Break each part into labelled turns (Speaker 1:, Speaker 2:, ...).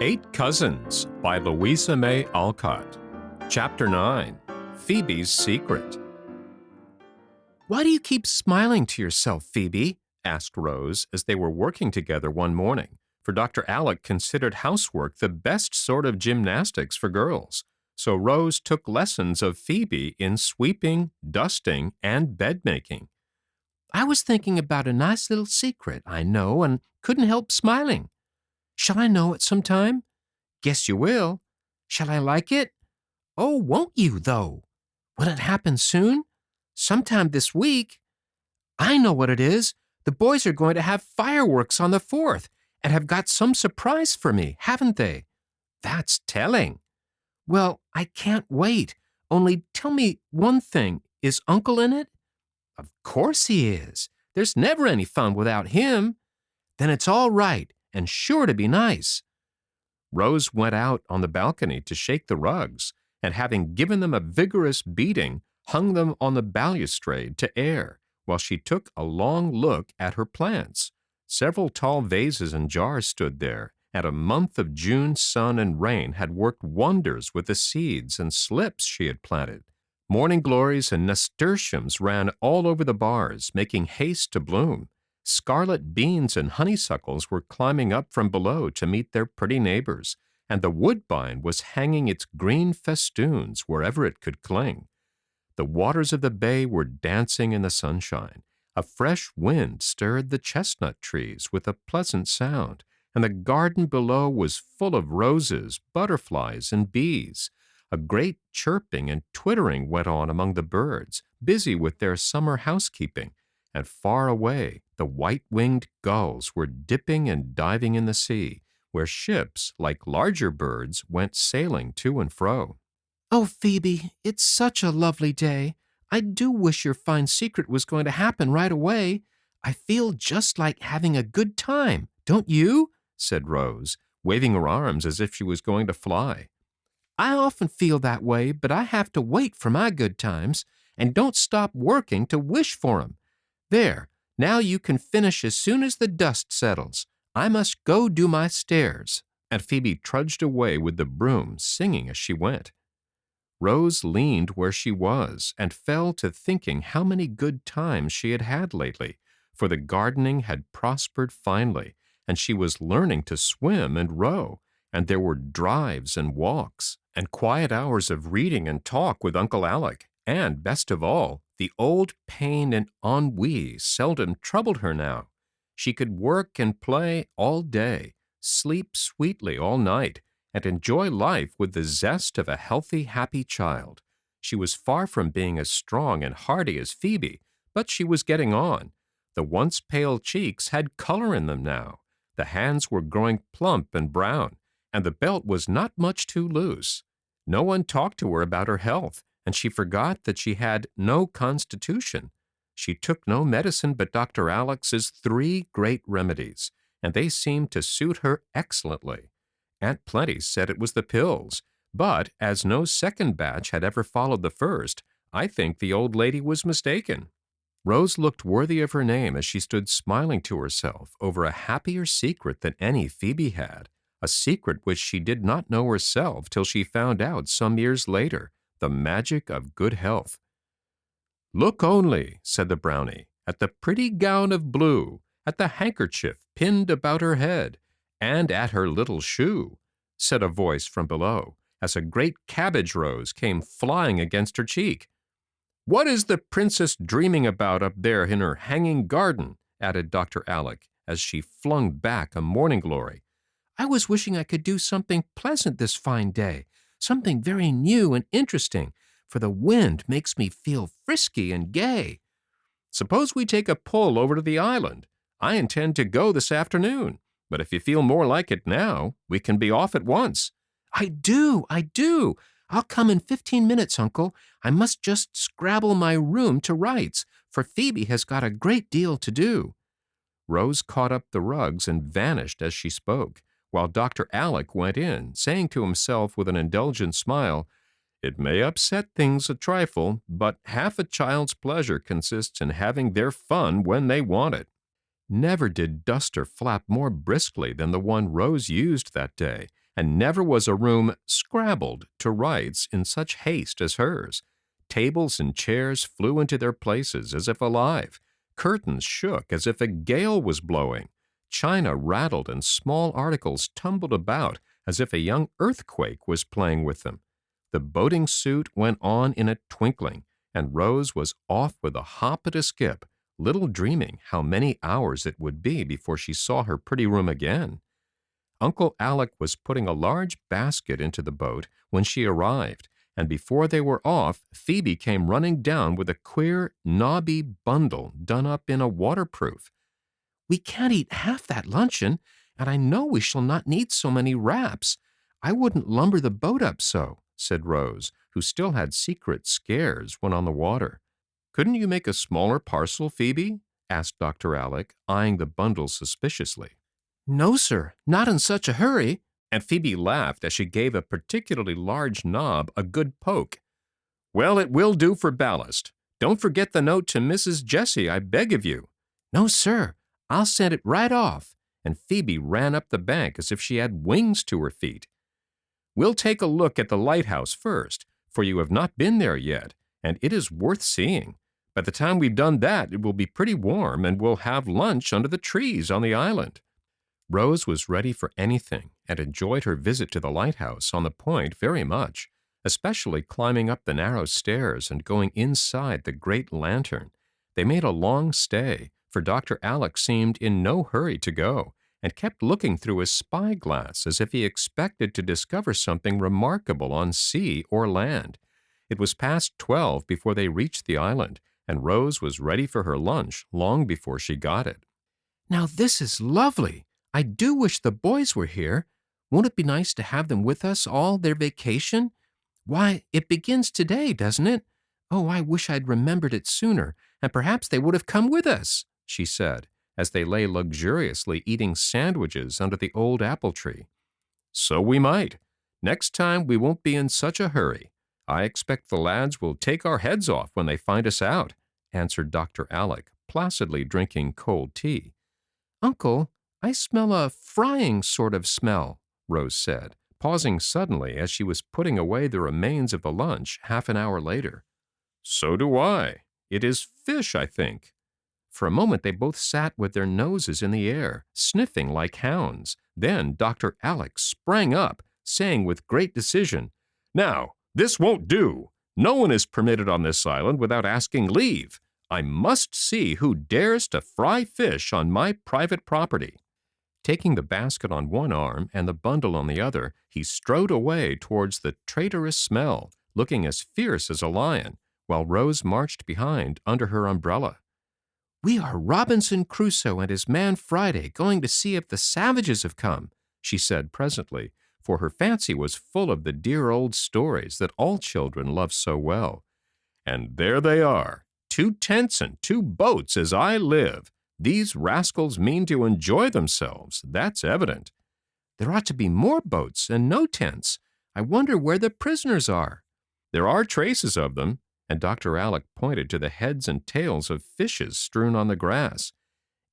Speaker 1: Eight Cousins by Louisa May Alcott. Chapter 9. Phoebe's Secret. "Why do you keep smiling to yourself, Phoebe?" asked Rose as they were working together one morning, for Dr. Alec considered housework the best sort of gymnastics for girls. So Rose took lessons of Phoebe in sweeping, dusting, and bed-making. "I was thinking about a nice little secret I know and couldn't help smiling. Shall I know it sometime?" "Guess you will." "Shall I like it?" "Oh, won't you, though?" "Will it happen soon?" "Sometime this week." "I know what it is. The boys are going to have fireworks on the 4th and have got some surprise for me, haven't they?" "That's telling." "Well, I can't wait. Only tell me one thing. Is Uncle in it?" "Of course he is. There's never any fun without him." "Then it's all right and sure to be nice." Rose went out on the balcony to shake the rugs, and having given them a vigorous beating, hung them on the balustrade to air, while she took a long look at her plants. Several tall vases and jars stood there, and a month of June sun and rain had worked wonders with the seeds and slips she had planted. Morning glories and nasturtiums ran all over the bars, making haste to bloom. Scarlet beans and honeysuckles were climbing up from below to meet their pretty neighbors, and the woodbine was hanging its green festoons wherever it could cling. The waters of the bay were dancing in the sunshine. A fresh wind stirred the chestnut trees with a pleasant sound, and the garden below was full of roses, butterflies, and bees. A great chirping and twittering went on among the birds, busy with their summer housekeeping, and far away the white-winged gulls were dipping and diving in the sea, where ships, like larger birds, went sailing to and fro. "Oh, Phoebe, it's such a lovely day. I do wish your fine secret was going to happen right away. I feel just like having a good time, don't you?" said Rose, waving her arms as if she was going to fly. "I often feel that way, but I have to wait for my good times, and don't stop working to wish for 'em. There, now you can finish as soon as the dust settles. I must go do my stairs." And Phoebe trudged away with the broom, singing as she went. Rose leaned where she was and fell to thinking how many good times she had had lately, for the gardening had prospered finely, and she was learning to swim and row, and there were drives and walks, and quiet hours of reading and talk with Uncle Alec, and, best of all, the old pain and ennui seldom troubled her now. She could work and play all day, sleep sweetly all night, and enjoy life with the zest of a healthy, happy child. She was far from being as strong and hearty as Phoebe, but she was getting on. The once pale cheeks had color in them now. The hands were growing plump and brown, and the belt was not much too loose. No one talked to her about her health, and she forgot that she had no constitution. She took no medicine but Dr. Alec's 3 great remedies, and they seemed to suit her excellently. Aunt Plenty said it was the pills, but as no second batch had ever followed the first, I think the old lady was mistaken. Rose looked worthy of her name as she stood smiling to herself over a happier secret than any Phoebe had, a secret which she did not know herself till she found out some years later, the magic of good health. "Look only," said the brownie, "at the pretty gown of blue, at the handkerchief pinned about her head, and at her little shoe," said a voice from below, as a great cabbage rose came flying against her cheek. "What is the princess dreaming about up there in her hanging garden?" added Dr. Alec, as she flung back a morning glory. "I was wishing I could do something pleasant this fine day, something very new and interesting, for the wind makes me feel frisky and gay." "Suppose we take a pull over to the island? I intend to go this afternoon, but if you feel more like it now, we can be off at once." I do. I'll come in 15 minutes, Uncle. I must just scrabble my room to rights, for Phoebe has got a great deal to do." Rose caught up the rugs and vanished as she spoke, while Dr. Alec went in, saying to himself with an indulgent smile, "It may upset things a trifle, but half a child's pleasure consists in having their fun when they want it." Never did duster flap more briskly than the one Rose used that day, and never was a room scrabbled to rights in such haste as hers. Tables and chairs flew into their places as if alive. Curtains shook as if a gale was blowing. China rattled and small articles tumbled about as if a young earthquake was playing with them. The boating suit went on in a twinkling, and Rose was off with a hop and a skip, little dreaming how many hours it would be before she saw her pretty room again. Uncle Alec was putting a large basket into the boat when she arrived, and before they were off, Phebe came running down with a queer, knobby bundle done up in a waterproof. "We can't eat half that luncheon, and I know we shall not need so many wraps. I wouldn't lumber the boat up so," said Rose, who still had secret scares when on the water. "Couldn't you make a smaller parcel, Phebe?" asked Dr. Alec, eyeing the bundle suspiciously. "No, sir, not in such a hurry," and Phebe laughed as she gave a particularly large knob a good poke. "Well, it will do for ballast. Don't forget the note to Mrs. Jessie, I beg of you." "No, sir, I'll send it right off," and Phebe ran up the bank as if she had wings to her feet. "We'll take a look at the lighthouse first, for you have not been there yet, and it is worth seeing. By the time we've done that, it will be pretty warm, and we'll have lunch under the trees on the island." Rose was ready for anything and enjoyed her visit to the lighthouse on the point very much, especially climbing up the narrow stairs and going inside the great lantern. They made a long stay, for Dr. Alec seemed in no hurry to go, and kept looking through his spyglass as if he expected to discover something remarkable on sea or land. It was past 12 before they reached the island, and Rose was ready for her lunch long before she got it. "Now this is lovely. I do wish the boys were here. Won't it be nice to have them with us all their vacation? Why, it begins today, doesn't it? Oh, I wish I'd remembered it sooner, and perhaps they would have come with us," she said, as they lay luxuriously eating sandwiches under the old apple tree. "So we might. Next time we won't be in such a hurry. I expect the lads will take our heads off when they find us out," answered Dr. Alec, placidly drinking cold tea. "Uncle, I smell a frying sort of smell," Rose said, pausing suddenly as she was putting away the remains of the lunch half an hour later. "So do I. It is fish, I think." For a moment they both sat with their noses in the air, sniffing like hounds. Then Dr. Alec sprang up, saying with great decision, "Now, this won't do. No one is permitted on this island without asking leave. I must see who dares to fry fish on my private property." Taking the basket on one arm and the bundle on the other, he strode away towards the traitorous smell, looking as fierce as a lion, while Rose marched behind under her umbrella. "We are Robinson Crusoe and his man Friday going to see if the savages have come," she said presently, for her fancy was full of the dear old stories that all children love so well. "And there they are, 2 tents and 2 boats as I live. These rascals mean to enjoy themselves, that's evident." "There ought to be more boats and no tents. I wonder where the prisoners are." "There are traces of them," and Dr. Alec pointed to the heads and tails of fishes strewn on the grass.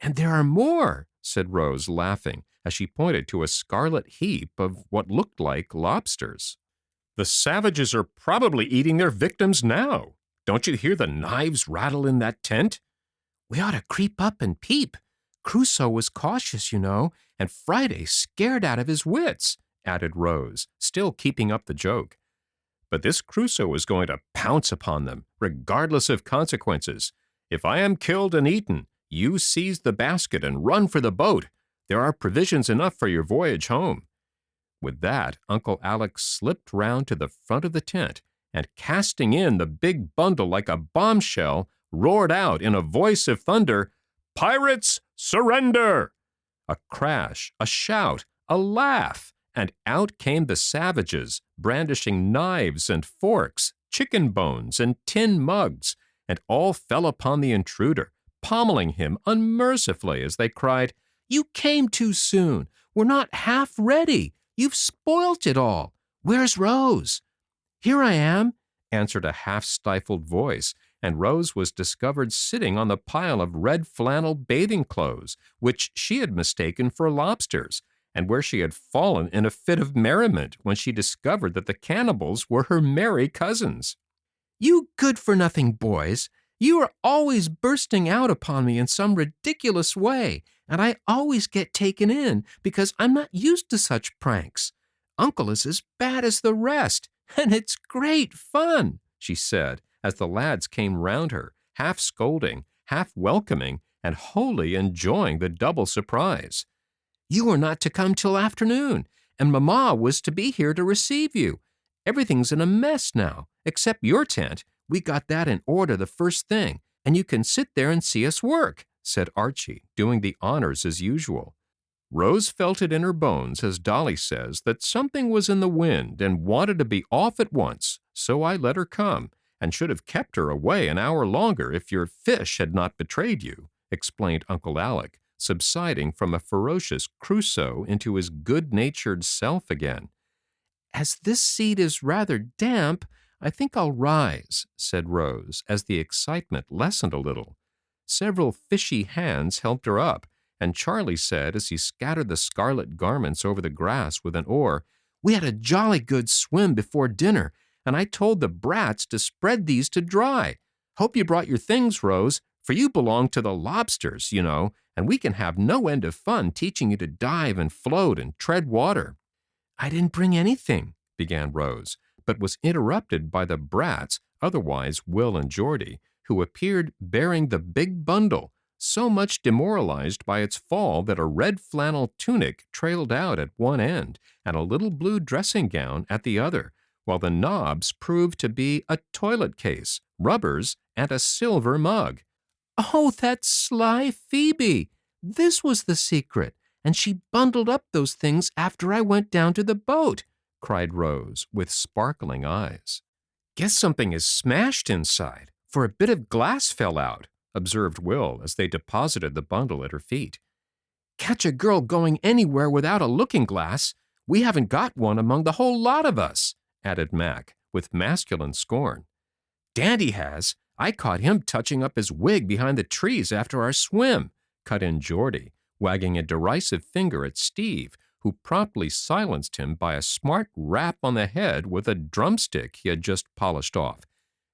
Speaker 1: "And there are more," said Rose, laughing, as she pointed to a scarlet heap of what looked like lobsters. "The savages are probably eating their victims now. Don't you hear the knives rattle in that tent?" "We ought to creep up and peep. Crusoe was cautious, you know, and Friday scared out of his wits," added Rose, still keeping up the joke. "But this Crusoe is going to pounce upon them, regardless of consequences. If I am killed and eaten, you seize the basket and run for the boat. There are provisions enough for your voyage home." With that, Uncle Alec slipped round to the front of the tent, and casting in the big bundle like a bombshell, roared out in a voice of thunder, "Pirates, surrender!" A crash, a shout, a laugh, and out came the savages, brandishing knives and forks, chicken bones and tin mugs, and all fell upon the intruder, pommeling him unmercifully as they cried, "You came too soon. We're not half ready. You've spoilt it all. Where's Rose?" "Here I am," answered a half-stifled voice, and Rose was discovered sitting on the pile of red flannel bathing clothes, which she had mistaken for lobsters, and where she had fallen in a fit of merriment when she discovered that the cannibals were her merry cousins. "You good-for-nothing boys! You are always bursting out upon me in some ridiculous way, and I always get taken in because I'm not used to such pranks. Uncle is as bad as the rest, and it's great fun," she said, as the lads came round her, half scolding, half welcoming, and wholly enjoying the double surprise. "You were not to come till afternoon, and Mamma was to be here to receive you. Everything's in a mess now, except your tent. We got that in order the first thing, and you can sit there and see us work," said Archie, doing the honors as usual. Rose felt it in her bones, as Dolly says, that something was in the wind and wanted to be off at once, so I let her come, and should have kept her away an hour longer if your fish had not betrayed you, explained Uncle Alec, subsiding from a ferocious Crusoe into his good-natured self again. "As this seat is rather damp, I think I'll rise," said Rose, as the excitement lessened a little. Several fishy hands helped her up, and Charlie said, as he scattered the scarlet garments over the grass with an oar, "We had a jolly good swim before dinner, and I told the brats to spread these to dry. Hope you brought your things, Rose, for you belong to the lobsters, you know, and we can have no end of fun teaching you to dive and float and tread water." "I didn't bring anything," began Rose, but was interrupted by the brats, otherwise Will and Geordie, who appeared bearing the big bundle, so much demoralized by its fall that a red flannel tunic trailed out at one end and a little blue dressing gown at the other, while the knobs proved to be a toilet case, rubbers, and a silver mug. "Oh, that sly Phebe! This was the secret, and she bundled up those things after I went down to the boat," cried Rose, with sparkling eyes. "Guess something is smashed inside, for a bit of glass fell out," observed Will as they deposited the bundle at her feet. "Catch a girl going anywhere without a looking-glass! We haven't got one among the whole lot of us," added Mac, with masculine scorn. "Dandy has. I caught him touching up his wig behind the trees after our swim," cut in Geordie, wagging a derisive finger at Steve, who promptly silenced him by a smart rap on the head with a drumstick he had just polished off.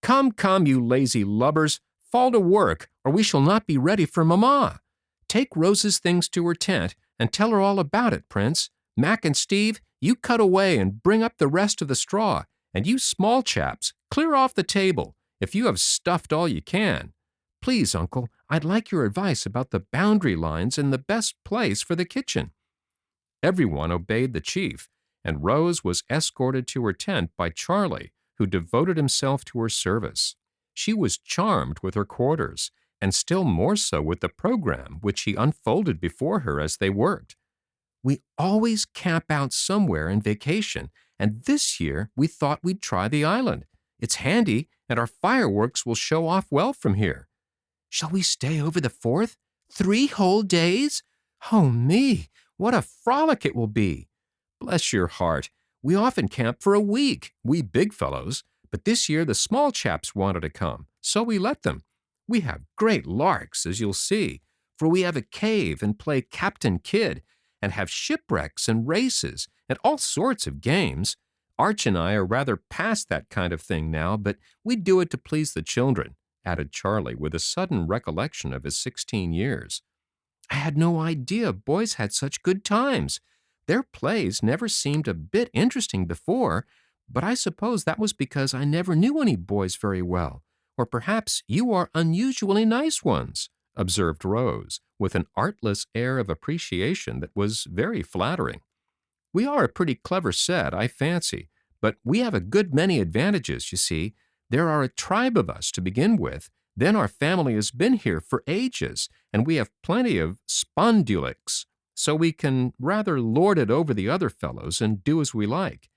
Speaker 1: "Come, come, you lazy lubbers! Fall to work, or we shall not be ready for Mamma. Take Rose's things to her tent, and tell her all about it, Prince. Mac and Steve, you cut away and bring up the rest of the straw, and you small chaps, clear off the table, if you have stuffed all you can. Please, Uncle, I'd like your advice about the boundary lines and the best place for the kitchen." Everyone obeyed the chief, and Rose was escorted to her tent by Charlie, who devoted himself to her service. She was charmed with her quarters, and still more so with the program which he unfolded before her as they worked. "We always camp out somewhere in vacation, and this year we thought we'd try the island. It's handy, and our fireworks will show off well from here." "Shall we stay over the 4th? 3 whole days? Oh, me, what a frolic it will be!" "Bless your heart, we often camp for a week, we big fellows, but this year the small chaps wanted to come, so we let them. We have great larks, as you'll see, for we have a cave and play Captain Kidd, and have shipwrecks and races and all sorts of games. Arch and I are rather past that kind of thing now, but we do it to please the children," added Charlie with a sudden recollection of his 16 years. "I had no idea boys had such good times. Their plays never seemed a bit interesting before, but I suppose that was because I never knew any boys very well, or perhaps you are unusually nice ones," observed Rose, with an artless air of appreciation that was very flattering. "We are a pretty clever set, I fancy, but we have a good many advantages, you see. There are a tribe of us to begin with, then our family has been here for ages, and we have plenty of spondulics, so we can rather lord it over the other fellows and do as we like.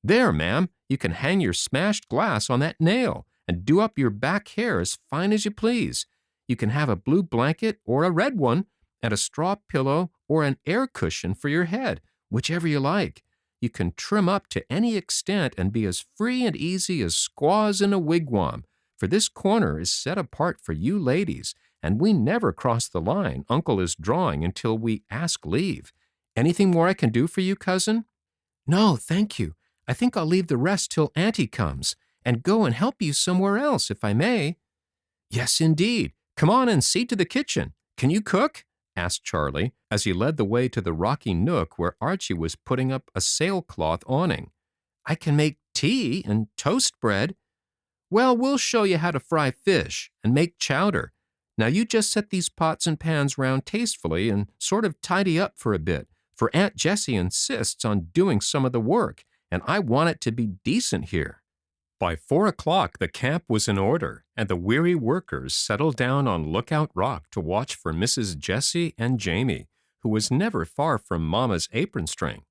Speaker 1: There, ma'am, you can hang your smashed glass on that nail and do up your back hair as fine as you please. You can have a blue blanket or a red one, and a straw pillow or an air cushion for your head, whichever you like. You can trim up to any extent and be as free and easy as squaws in a wigwam, for this corner is set apart for you ladies, and we never cross the line Uncle is drawing until we ask leave. Anything more I can do for you, cousin? No, thank you. I think I'll leave the rest till Auntie comes, and go and help you somewhere else, if I may. Yes, indeed. Come on and see to the kitchen. Can you cook? Asked Charlie, as he led the way to the rocky nook where Archie was putting up a sailcloth awning. I can make tea and toast bread. Well, we'll show you how to fry fish and make chowder. Now you just set these pots and pans round tastefully and sort of tidy up for a bit, for Aunt Jessie insists on doing some of the work, and I want it to be decent here. By 4 o'clock, the camp was in order, and the weary workers settled down on Lookout Rock to watch for Mrs. Jessie and Jamie, who was never far from Mama's apron string.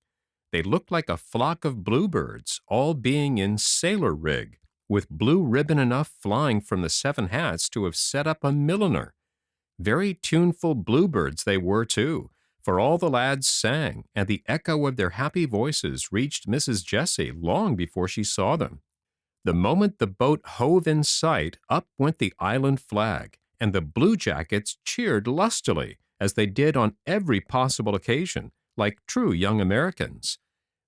Speaker 1: They looked like a flock of bluebirds, all being in sailor rig, with blue ribbon enough flying from the 7 hats to have set up a milliner. Very tuneful bluebirds they were, too, for all the lads sang, and the echo of their happy voices reached Mrs. Jessie long before she saw them. The moment the boat hove in sight, up went the island flag, and the bluejackets cheered lustily, as they did on every possible occasion, like true young Americans.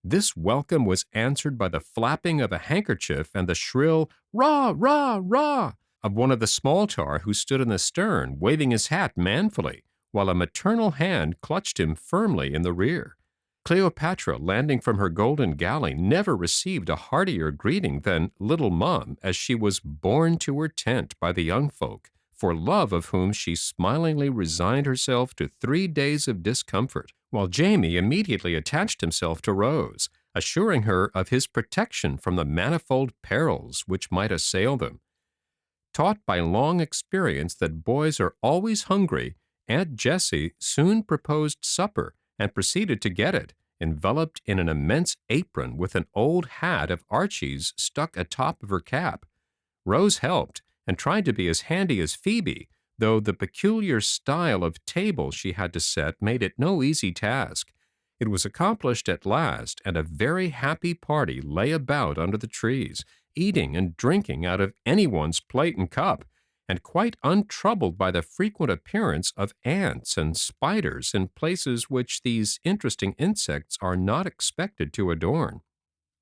Speaker 1: This welcome was answered by the flapping of a handkerchief and the shrill "rah, rah, rah" of one of the small tar who stood in the stern, waving his hat manfully, while a maternal hand clutched him firmly in the rear. Cleopatra, landing from her golden galley, never received a heartier greeting than "Little Mum," as she was borne to her tent by the young folk, for love of whom she smilingly resigned herself to 3 days of discomfort, while Jamie immediately attached himself to Rose, assuring her of his protection from the manifold perils which might assail them. Taught by long experience that boys are always hungry, Aunt Jessie soon proposed supper, and proceeded to get it, enveloped in an immense apron with an old hat of Archie's stuck atop of her cap. Rose helped, and tried to be as handy as Phebe, though the peculiar style of table she had to set made it no easy task. It was accomplished at last, and a very happy party lay about under the trees, eating and drinking out of anyone's plate and cup, and quite untroubled by the frequent appearance of ants and spiders in places which these interesting insects are not expected to adorn.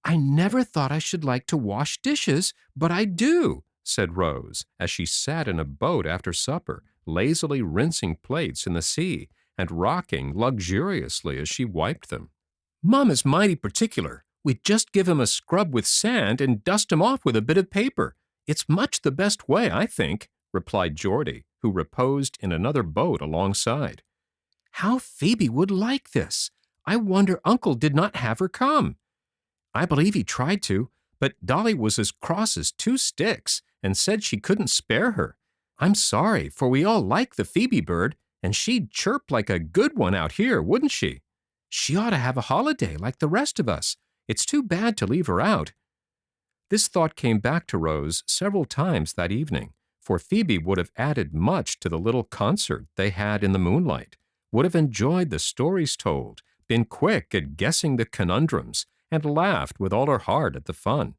Speaker 1: I never thought I should like to wash dishes, but I do, said Rose, as she sat in a boat after supper, lazily rinsing plates in the sea, and rocking luxuriously as she wiped them. Mom is mighty particular. We just give 'em a scrub with sand and dust 'em off with a bit of paper. It's much the best way, I think, replied Geordie, who reposed in another boat alongside. How Phebe would like this! I wonder Uncle did not have her come. I believe he tried to, but Dolly was as cross as 2 sticks and said she couldn't spare her. I'm sorry, for we all like the Phebe bird, and she'd chirp like a good one out here, wouldn't she? She ought to have a holiday like the rest of us. It's too bad to leave her out. This thought came back to Rose several times that evening, for Phebe would have added much to the little concert they had in the moonlight, would have enjoyed the stories told, been quick at guessing the conundrums, and laughed with all her heart at the fun.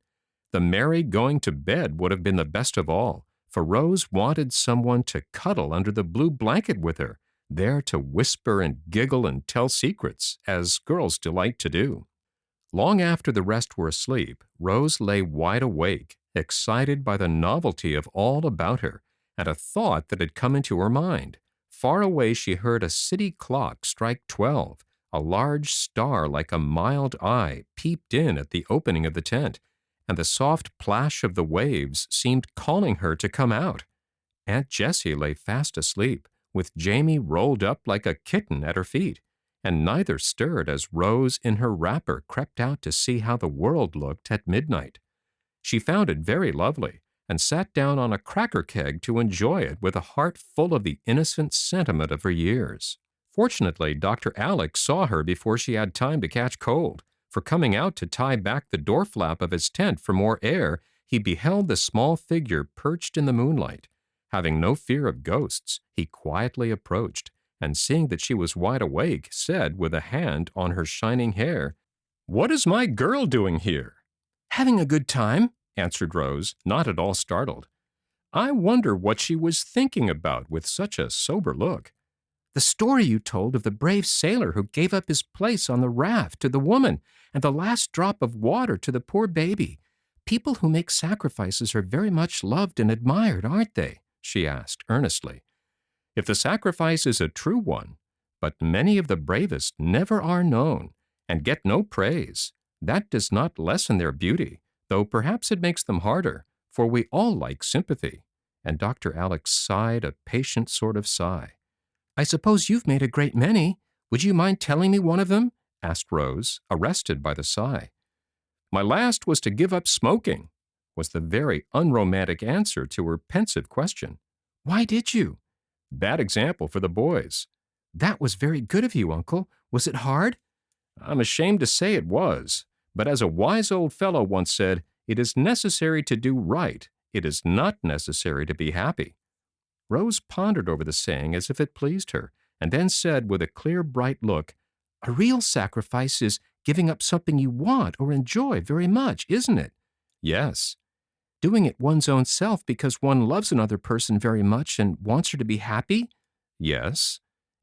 Speaker 1: The merry going to bed would have been the best of all, for Rose wanted someone to cuddle under the blue blanket with her, there to whisper and giggle and tell secrets, as girls delight to do. Long after the rest were asleep, Rose lay wide awake, excited by the novelty of all about her, and a thought that had come into her mind. Far away she heard a city clock strike 12. A large star like a mild eye peeped in at the opening of the tent, and the soft plash of the waves seemed calling her to come out. Aunt Jessie lay fast asleep, with Jamie rolled up like a kitten at her feet, and neither stirred as Rose in her wrapper crept out to see how the world looked at midnight. She found it very lovely, and sat down on a cracker keg to enjoy it with a heart full of the innocent sentiment of her years. Fortunately, Dr. Alec saw her before she had time to catch cold, for coming out to tie back the door flap of his tent for more air, he beheld the small figure perched in the moonlight. Having no fear of ghosts, he quietly approached, and seeing that she was wide awake, said with a hand on her shining hair, "What is my girl doing here?" "Having a good time," answered Rose, not at all startled. "I wonder what she was thinking about with such a sober look." The story you told of the brave sailor who gave up his place on the raft to the woman and the last drop of water to the poor baby. People who make sacrifices are very much loved and admired, aren't they?" she asked earnestly. "If the sacrifice is a true one, but many of the bravest never are known and get no praise, that does not lessen their beauty, though perhaps it makes them harder, for we all like sympathy." And Dr. Alec sighed a patient sort of sigh. "I suppose you've made a great many. Would you mind telling me one of them?" asked Rose, arrested by the sigh. "My last was to give up smoking," was the very unromantic answer to her pensive question. "Why did you?" "Bad example for the boys." "That was very good of you, Uncle. Was it hard?" "I'm ashamed to say it was, but as a wise old fellow once said, it is necessary to do right. It is not necessary to be happy." Rose pondered over the saying as if it pleased her, and then said with a clear, bright look, "A real sacrifice is giving up something you want or enjoy very much, isn't it?" "Yes." "Doing it one's own self because one loves another person very much and wants her to be happy?" "Yes."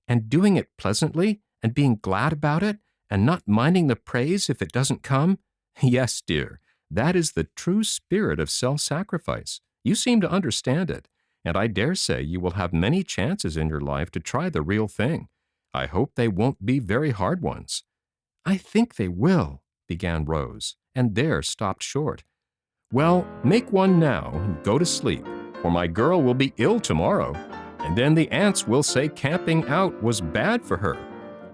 Speaker 1: "And doing it pleasantly and being glad about it and not minding the praise if it doesn't come?" "Yes, dear. That is the true spirit of self-sacrifice. You seem to understand it, and I dare say you will have many chances in your life to try the real thing. I hope they won't be very hard ones." "I think they will," began Rose, and there stopped short. "Well, make one now and go to sleep, or my girl will be ill tomorrow, and then the aunts will say camping out was bad for her.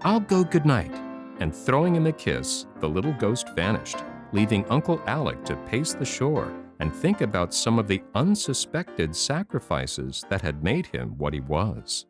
Speaker 1: I'll go good night." And throwing him a kiss, the little ghost vanished, leaving Uncle Alec to pace the shore and think about some of the unsuspected sacrifices that had made him what he was.